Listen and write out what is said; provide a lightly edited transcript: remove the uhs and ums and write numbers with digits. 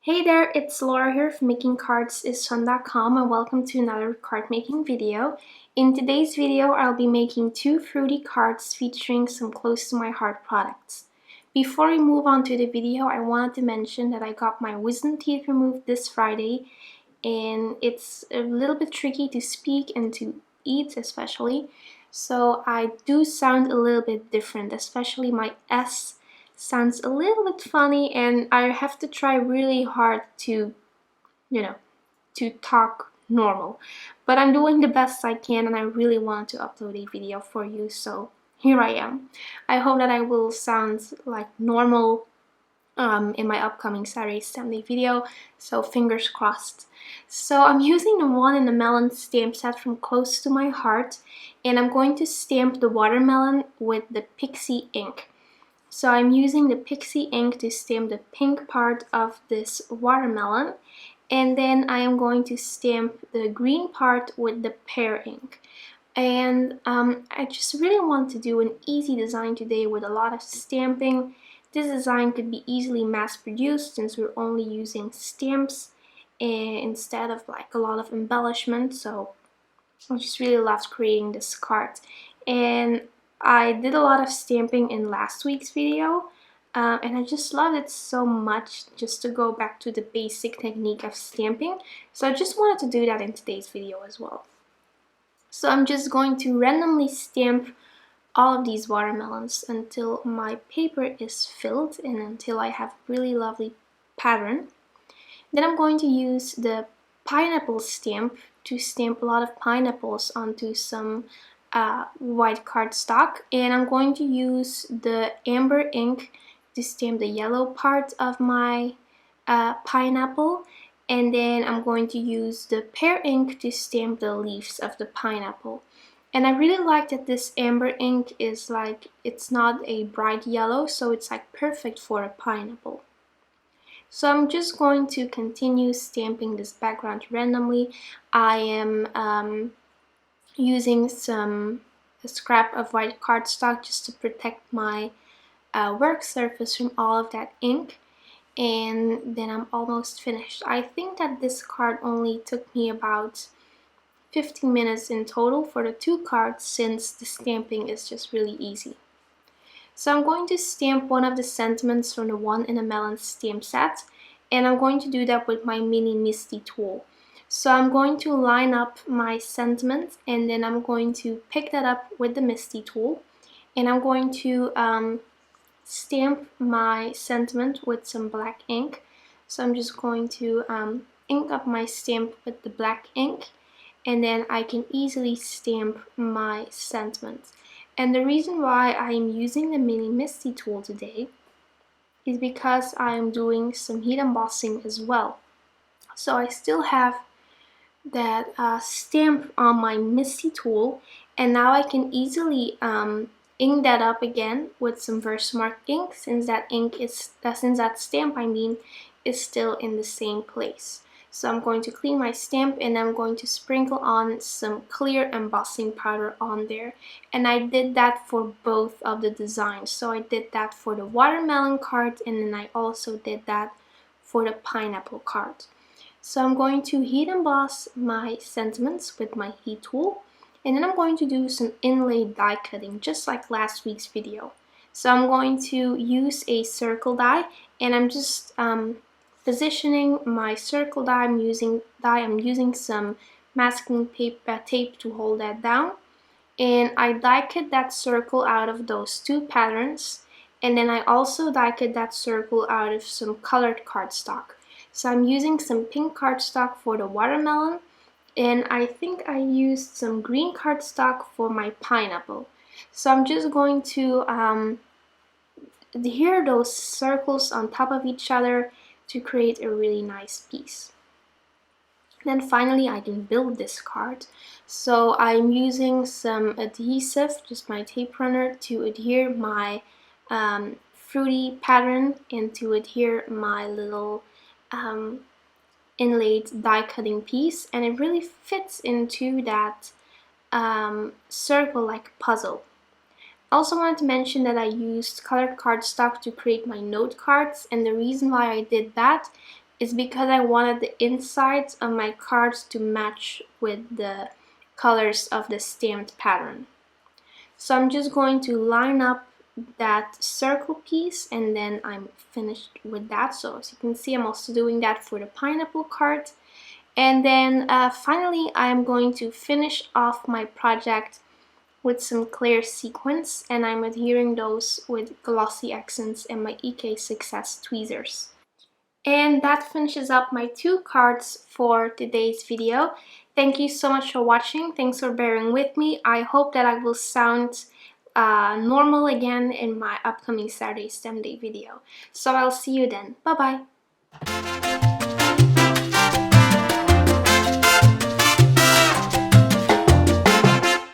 Hey there, it's Laura here from makingcardsisfun.com and welcome to another card making video. In today's video, I'll be making two fruity cards featuring some close to my heart products. Before we move on to the video, I wanted to mention that I got my wisdom teeth removed this Friday and it's a little bit tricky to speak and to eat especially. So I do sound a little bit different, especially my S sounds a little bit funny and I have to try really hard to, to talk normal. But I'm doing the best I can and I really want to upload a video for you, so here I am. I hope that I will sound like normal in my upcoming Saturday Sunday video, so fingers crossed. So I'm using the one in the Melon stamp set from Close to My Heart, and I'm going to stamp the watermelon with the Pixie Ink. So I'm using the Pixie Ink to stamp the pink part of this watermelon, and then I am going to stamp the green part with the Pear Ink. And I just really want to do an easy design today with a lot of stamping. This design could be easily mass-produced since we're only using stamps instead of like a lot of embellishment, so I just really loved creating this card. And I did a lot of stamping in last week's video, and I just love it so much just to go back to the basic technique of stamping. So I just wanted to do that in today's video as well. So I'm just going to randomly stamp all of these watermelons until my paper is filled and until I have a really lovely pattern. Then I'm going to use the pineapple stamp to stamp a lot of pineapples onto some white cardstock, and I'm going to use the amber ink to stamp the yellow part of my pineapple, and then I'm going to use the pear ink to stamp the leaves of the pineapple. And I really like that this amber ink is like, it's not a bright yellow, so it's like perfect for a pineapple. So I'm just going to continue stamping this background randomly. I am using a scrap of white cardstock just to protect my work surface from all of that ink. And then I'm almost finished. I think that this card only took me about 15 minutes in total for the two cards since the stamping is just really easy. So I'm going to stamp one of the sentiments from the one in the Melon stamp set, and I'm going to do that with my mini Misty tool. So I'm going to line up my sentiment and then I'm going to pick that up with the Misty tool, and I'm going to stamp my sentiment with some black ink. So I'm just going to ink up my stamp with the black ink, and then I can easily stamp my sentiment. And the reason why I'm using the mini Misty tool today is because I'm doing some heat embossing as well. So I still have that stamp on my Misty tool, and now I can easily ink that up again with some Versamark ink, since that stamp is still in the same place. So I'm going to clean my stamp and I'm going to sprinkle on some clear embossing powder on there. And I did that for both of the designs. So I did that for the watermelon card, and then I also did that for the pineapple card. So I'm going to heat emboss my sentiments with my heat tool, and then I'm going to do some inlaid die cutting just like last week's video. So I'm going to use a circle die, and I'm just positioning my circle die. I'm using some masking tape to hold that down, and I die cut that circle out of those two patterns, and then I also die cut that circle out of some colored cardstock. So I'm using some pink cardstock for the watermelon, and I think I used some green cardstock for my pineapple. So I'm just going to adhere those circles on top of each other to create a really nice piece. Then finally I can build this card. So I'm using some adhesive, just my tape runner, to adhere my fruity pattern and to adhere my little inlaid die cutting piece, and it really fits into that circle like a puzzle. I also wanted to mention that I used colored cardstock to create my note cards, and the reason why I did that is because I wanted the insides of my cards to match with the colors of the stamped pattern. So I'm just going to line up that circle piece and then I'm finished with that. So as you can see, I'm also doing that for the pineapple card. And then finally, I'm going to finish off my project with some clear sequins, and I'm adhering those with glossy accents and my EK Success tweezers. And that finishes up my 2 cards for today's video. Thank you so much for watching. Thanks for bearing with me. I hope that I will sound normal again in my upcoming Saturday STEM Day video. So I'll see you then. Bye bye.